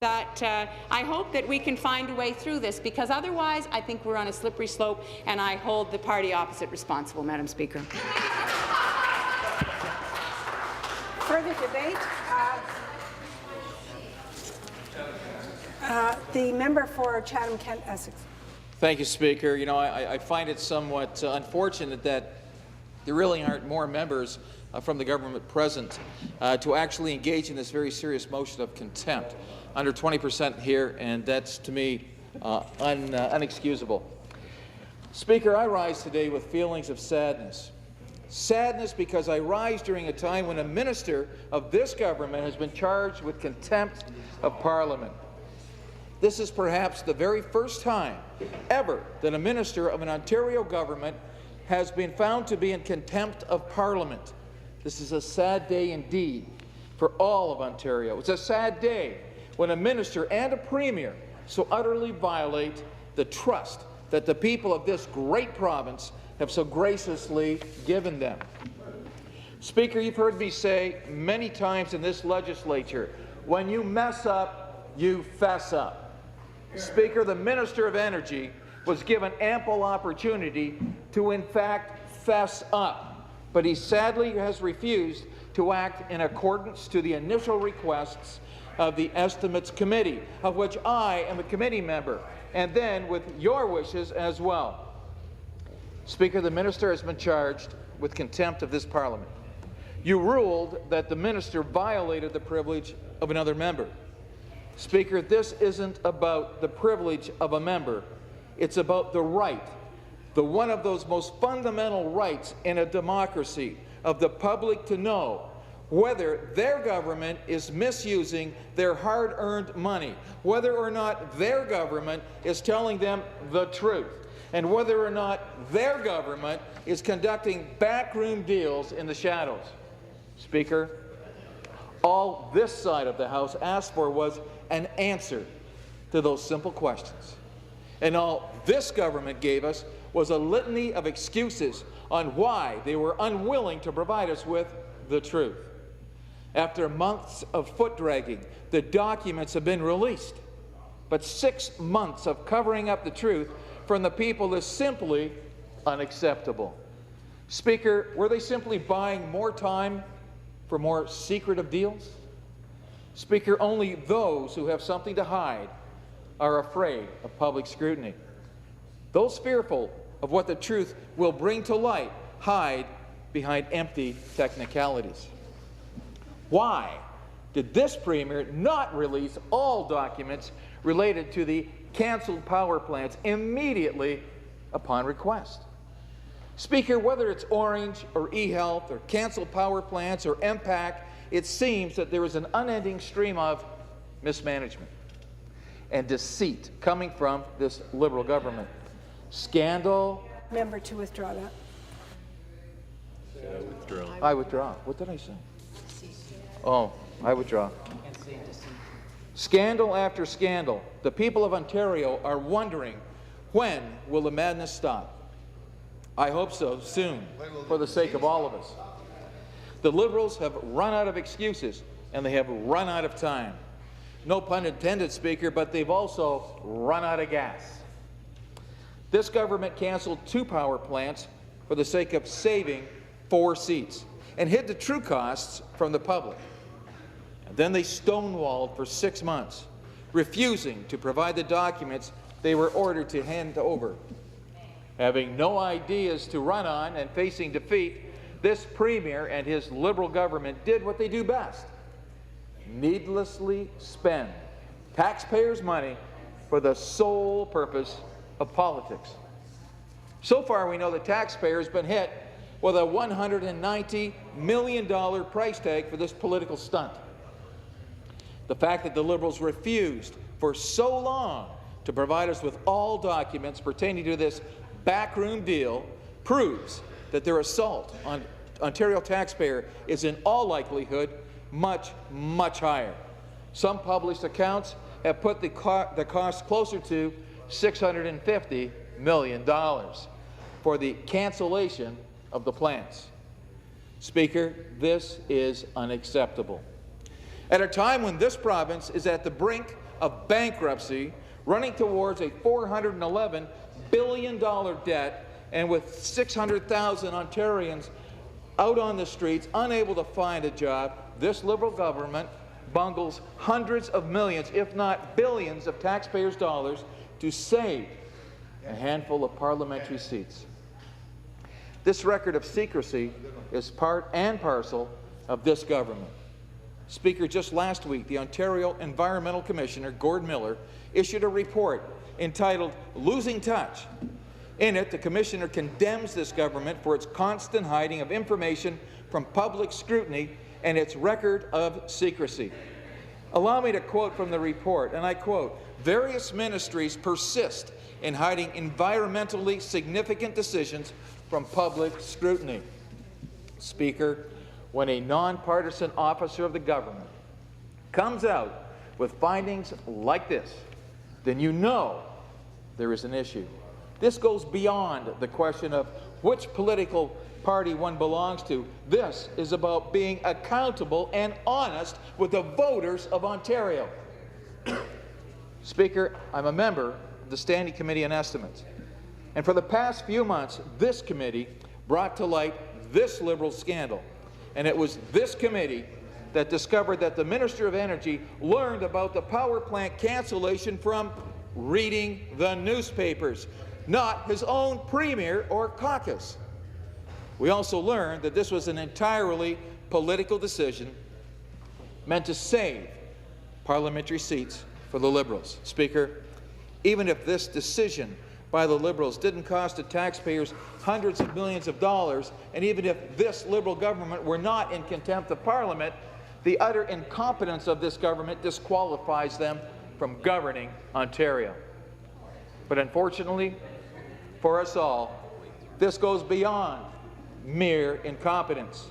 that I hope that we can find a way through this, because otherwise I think we're on a slippery slope, and I hold the party opposite responsible, Madam Speaker. Further debate. The member for Chatham-Kent-Essex. Thank you, Speaker. You know, I find it somewhat unfortunate that there really aren't more members from the government present to actually engage in this very serious motion of contempt. Under 20% here, and that's, to me, unexcusable. Speaker, I rise today with feelings of sadness. Sadness because I rise during a time when a minister of this government has been charged with contempt of Parliament. This is perhaps the very first time ever that a minister of an Ontario government has been found to be in contempt of Parliament. This is a sad day indeed for all of Ontario. It's a sad day when a minister and a premier so utterly violate the trust that the people of this great province have so graciously given them. Speaker, you've heard me say many times in this legislature, when you mess up, you fess up. Speaker, the Minister of Energy was given ample opportunity to, in fact, fess up, but he sadly has refused to act in accordance to the initial requests of the Estimates Committee, of which I am a committee member, and then with your wishes as well. Speaker, the minister has been charged with contempt of this Parliament. You ruled that the minister violated the privilege of another member. Speaker, this isn't about the privilege of a member. It's about the right, one of those most fundamental rights in a democracy, of the public to know whether their government is misusing their hard-earned money, whether or not their government is telling them the truth, and whether or not their government is conducting backroom deals in the shadows. Speaker, all this side of the House asked for was an answer to those simple questions. And all this government gave us was a litany of excuses on why they were unwilling to provide us with the truth. After months of foot-dragging, the documents have been released. But 6 months of covering up the truth from the people is simply unacceptable. Speaker, were they simply buying more time for more secretive deals? Speaker, only those who have something to hide are afraid of public scrutiny. Those fearful of what the truth will bring to light hide behind empty technicalities. Why did this Premier not release all documents related to the cancelled power plants immediately upon request? Speaker, whether it's Orange or eHealth or cancelled power plants or MPAC, it seems that there is an unending stream of mismanagement and deceit coming from this Liberal government. Scandal. Member to withdraw that. I withdraw. What did I say? Oh, I withdraw. Scandal after scandal. The people of Ontario are wondering, when will the madness stop? I hope so soon, for the sake of all of us. The Liberals have run out of excuses, and they have run out of time. No pun intended, Speaker, but they've also run out of gas. This government cancelled 2 power plants for the sake of saving 4 seats and hid the true costs from the public. And then they stonewalled for 6 months, refusing to provide the documents they were ordered to hand over. Having no ideas to run on and facing defeat, this Premier and his Liberal government did what they do best: needlessly spend taxpayers' money for the sole purpose of politics. So far, we know the taxpayer has been hit with a $190 million price tag for this political stunt. The fact that the Liberals refused for so long to provide us with all documents pertaining to this backroom deal proves that their assault on Ontario taxpayer is in all likelihood much, much higher. Some published accounts have put the cost closer to $650 million for the cancellation of the plants. Speaker, this is unacceptable. At a time when this province is at the brink of bankruptcy, running towards a $411 billion debt, and with 600,000 Ontarians out on the streets, unable to find a job, this Liberal government bungles hundreds of millions, if not billions, of taxpayers' dollars to save a handful of parliamentary seats. This record of secrecy is part and parcel of this government. Speaker, just last week, the Ontario Environmental Commissioner, Gordon Miller, issued a report entitled Losing Touch. In it, the Commissioner condemns this government for its constant hiding of information from public scrutiny and its record of secrecy. Allow me to quote from the report, and I quote, "Various ministries persist in hiding environmentally significant decisions from public scrutiny." Speaker, when a nonpartisan officer of the government comes out with findings like this, then you know there is an issue. This goes beyond the question of which political party one belongs to. This is about being accountable and honest with the voters of Ontario. Speaker, I'm a member of the Standing Committee on Estimates, and for the past few months, this committee brought to light this Liberal scandal, and it was this committee that discovered that the Minister of Energy learned about the power plant cancellation from reading the newspapers, not his own Premier or caucus. We also learned that this was an entirely political decision meant to save parliamentary seats for the Liberals. Speaker, even if this decision by the Liberals didn't cost the taxpayers hundreds of millions of dollars, and even if this Liberal government were not in contempt of Parliament, the utter incompetence of this government disqualifies them from governing Ontario. But unfortunately for us all, this goes beyond mere incompetence.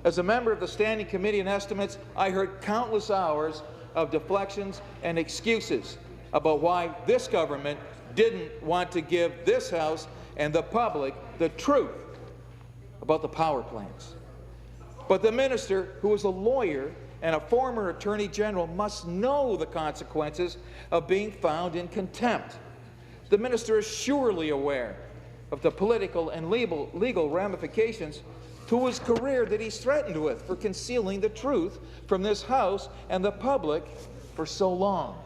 As a member of the Standing Committee on Estimates, I heard countless hours of deflections and excuses about why this government didn't want to give this House and the public the truth about the power plants. But the minister, who is a lawyer and a former Attorney General, must know the consequences of being found in contempt. The minister is surely aware of the political and legal ramifications to his career that he's threatened with for concealing the truth from this House and the public for so long.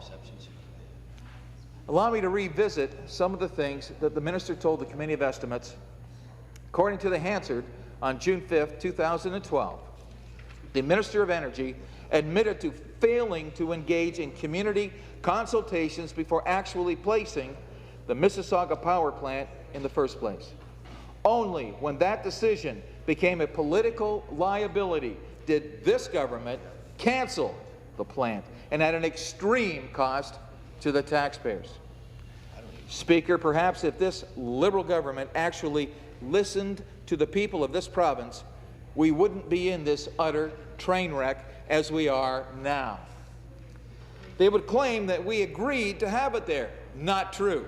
Allow me to revisit some of the things that the minister told the Committee of Estimates. According to the Hansard, on June 5, 2012, the Minister of Energy admitted to failing to engage in community consultations before actually placing the Mississauga power plant in the first place. Only when that decision became a political liability did this government cancel the plant, and at an extreme cost to the taxpayers. Speaker, perhaps if this Liberal government actually listened to the people of this province, we wouldn't be in this utter train wreck as we are now. They would claim that we agreed to have it there. Not true.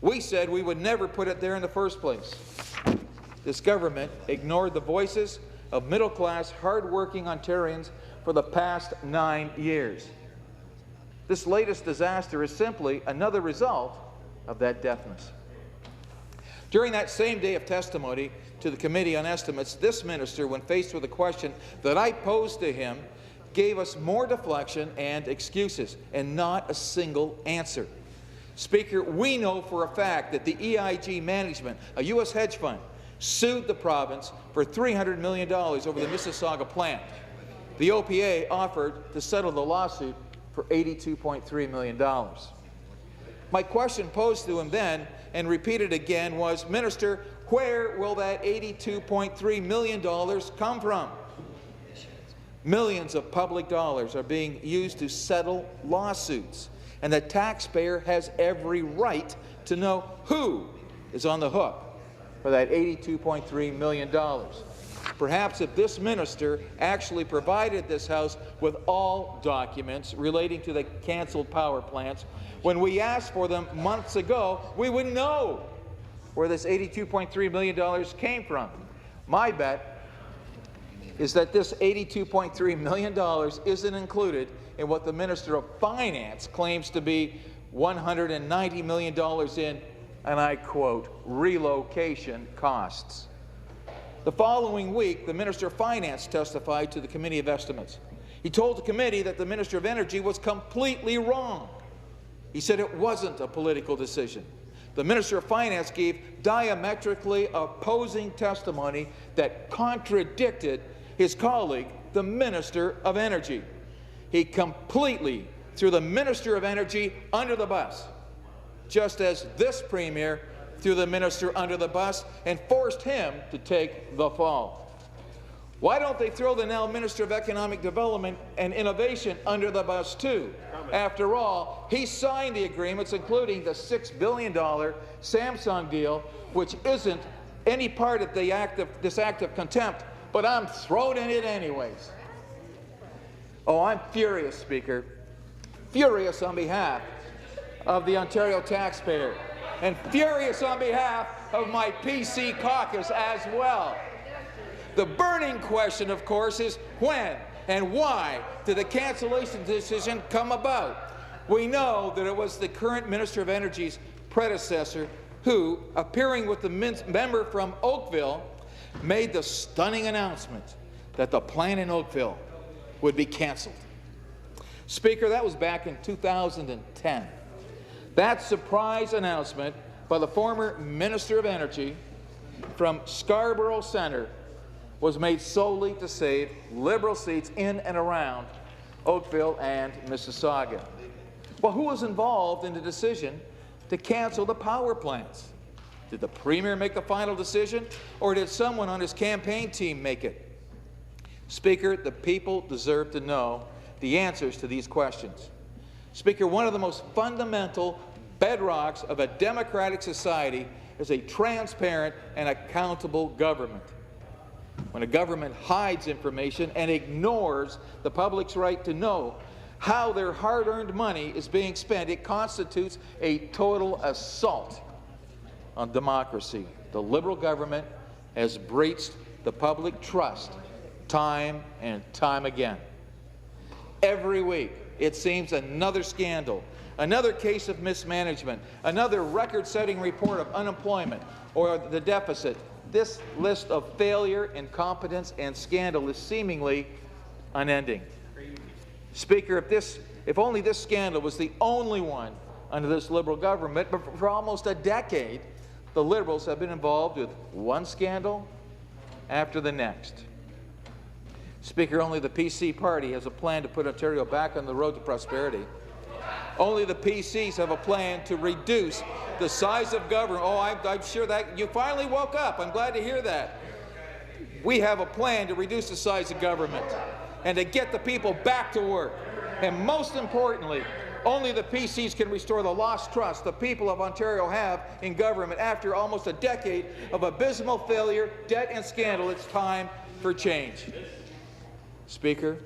We said we would never put it there in the first place. This government ignored the voices of middle-class, hard-working Ontarians for the past 9 years. This latest disaster is simply another result of that deafness. During that same day of testimony to the Committee on Estimates, this minister, when faced with a question that I posed to him, gave us more deflection and excuses, and not a single answer. Speaker, we know for a fact that the EIG management, a U.S. hedge fund, sued the province for $300 million over the Mississauga plant. The OPA offered to settle the lawsuit for $82.3 million. My question posed to him then, and repeated again, was, Minister, where will that $82.3 million come from? Millions of public dollars are being used to settle lawsuits, and the taxpayer has every right to know who is on the hook for that $82.3 million. Perhaps if this minister actually provided this House with all documents relating to the cancelled power plants, when we asked for them months ago, we would know where this $82.3 million came from. My bet is that this $82.3 million isn't included in what the Minister of Finance claims to be $190 million in, and I quote, relocation costs. The following week, the Minister of Finance testified to the Committee of Estimates. He told the committee that the Minister of Energy was completely wrong. He said it wasn't a political decision. The Minister of Finance gave diametrically opposing testimony that contradicted his colleague, the Minister of Energy. He completely threw the Minister of Energy under the bus, just as this Premier threw the Minister under the bus and forced him to take the fall. Why don't they throw the now Minister of Economic Development and Innovation under the bus too? After all, he signed the agreements, including the $6 billion Samsung deal, which isn't any part of this act of contempt, but I'm thrown in it anyways. Oh, I'm furious, Speaker. Furious on behalf of the Ontario taxpayer, and furious on behalf of my PC caucus as well. The burning question, of course, is when and why did the cancellation decision come about? We know that it was the current Minister of Energy's predecessor who, appearing with the member from Oakville, made the stunning announcement that the plant in Oakville would be cancelled. Speaker, that was back in 2010. That surprise announcement by the former Minister of Energy from Scarborough Centre was made solely to save Liberal seats in and around Oakville and Mississauga. Well, who was involved in the decision to cancel the power plants? Did the Premier make the final decision, or did someone on his campaign team make it? Speaker, the people deserve to know the answers to these questions. Speaker, one of the most fundamental bedrocks of a democratic society is a transparent and accountable government. When a government hides information and ignores the public's right to know how their hard-earned money is being spent, it constitutes a total assault on democracy. The Liberal government has breached the public trust time and time again. Every week, it seems another scandal, another case of mismanagement, another record-setting report of unemployment or the deficit. This list of failure, incompetence, and scandal is seemingly unending. Speaker, if only this scandal was the only one under this Liberal government, but for almost a decade, the Liberals have been involved with one scandal after the next. Speaker, only the PC party has a plan to put Ontario back on the road to prosperity. Only the PCs have a plan to reduce the size of government. Oh, I'm sure that you finally woke up. I'm glad to hear that. We have a plan to reduce the size of government and to get the people back to work. And most importantly, only the PCs can restore the lost trust the people of Ontario have in government after almost a decade of abysmal failure, debt, and scandal. It's time for change. Speaker,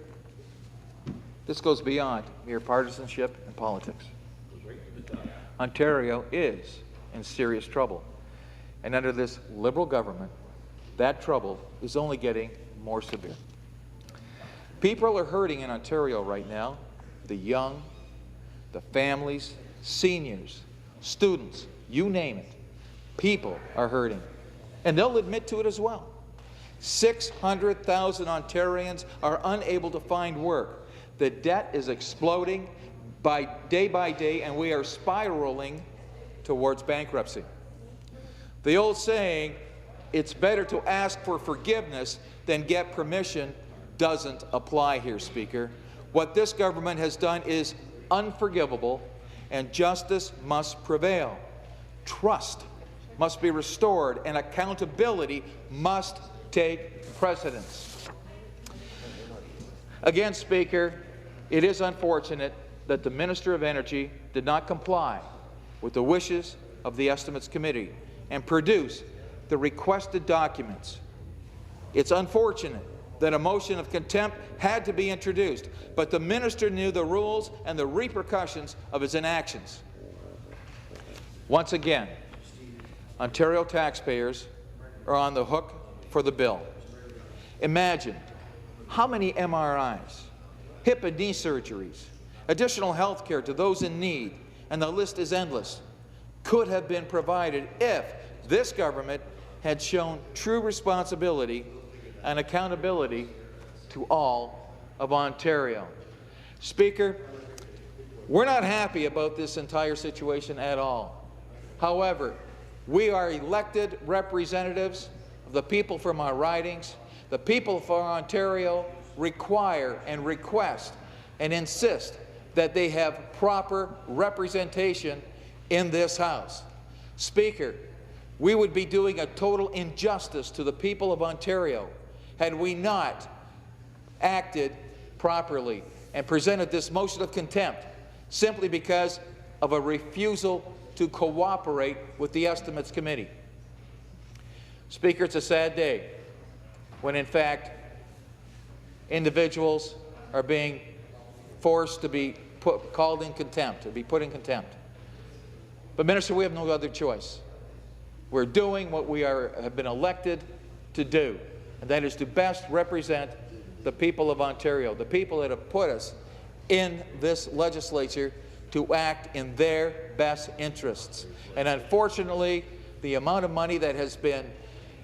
this goes beyond mere partisanship and politics. Ontario is in serious trouble. And under this Liberal government, that trouble is only getting more severe. People are hurting in Ontario right now. The young, the families, seniors, students, you name it. People are hurting. And they'll admit to it as well. 600,000 Ontarians are unable to find work. The debt is exploding by day, and we are spiraling towards bankruptcy. The old saying, it's better to ask for forgiveness than get permission, doesn't apply here, Speaker. What this government has done is unforgivable, and justice must prevail. Trust must be restored, and accountability must take precedence. Again, Speaker, it is unfortunate that the Minister of Energy did not comply with the wishes of the Estimates Committee and produce the requested documents. It's unfortunate that a motion of contempt had to be introduced, but the minister knew the rules and the repercussions of his inactions. Once again, Ontario taxpayers are on the hook for the bill. Imagine How many MRIs, hip and knee surgeries, additional health care to those in need, and the list is endless, could have been provided if this government had shown true responsibility and accountability to all of Ontario. Speaker, we're not happy about this entire situation at all. However, we are elected representatives of the people from our ridings. The people of Ontario require and request and insist that they have proper representation in this House. Speaker, we would be doing a total injustice to the people of Ontario had we not acted properly and presented this motion of contempt simply because of a refusal to cooperate with the Estimates Committee. Speaker, it's a sad day when, in fact, individuals are being forced to be called in contempt, to be put in contempt. But, Minister, we have no other choice. We're doing what we have been elected to do, and that is to best represent the people of Ontario, the people that have put us in this legislature to act in their best interests. And unfortunately, the amount of money that has been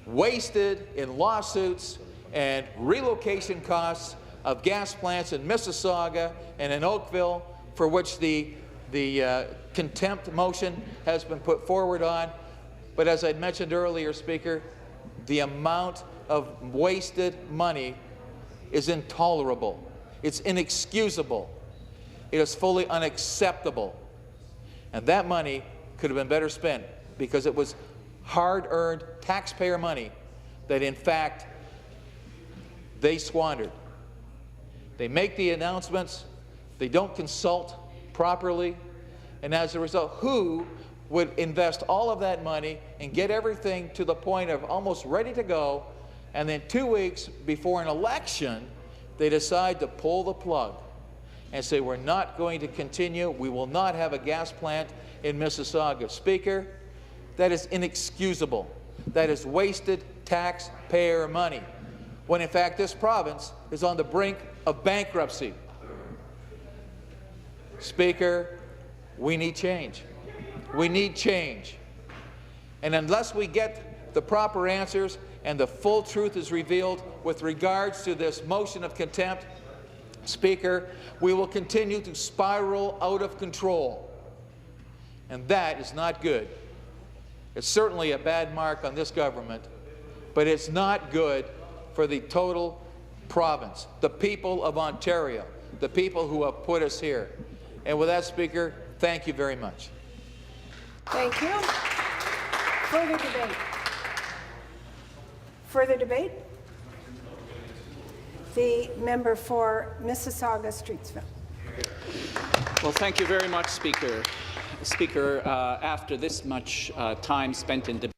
wasted in lawsuits and relocation costs of gas plants in Mississauga and in Oakville, for which the contempt motion has been put forward on. But as I mentioned earlier, Speaker, the amount of wasted money is intolerable. It's inexcusable. It is fully unacceptable. And that money could have been better spent because it was hard-earned taxpayer money that, in fact, they squandered. They make the announcements, they don't consult properly, and as a result, who would invest all of that money and get everything to the point of almost ready to go, and then 2 weeks before an election, they decide to pull the plug and say, we're not going to continue, we will not have a gas plant in Mississauga. Speaker, that is inexcusable. That is wasted taxpayer money, when in fact this province is on the brink of bankruptcy. Speaker, we need change. We need change. And unless we get the proper answers and the full truth is revealed with regards to this motion of contempt, Speaker, we will continue to spiral out of control. And that is not good. It's certainly a bad mark on this government, but it's not good for the total province, the people of Ontario, the people who have put us here. And with that, Speaker, thank you very much. Thank you. Further debate? Further debate? The member for Mississauga-Streetsville. Well, thank you very much, Speaker. Speaker, after this much time spent in debate,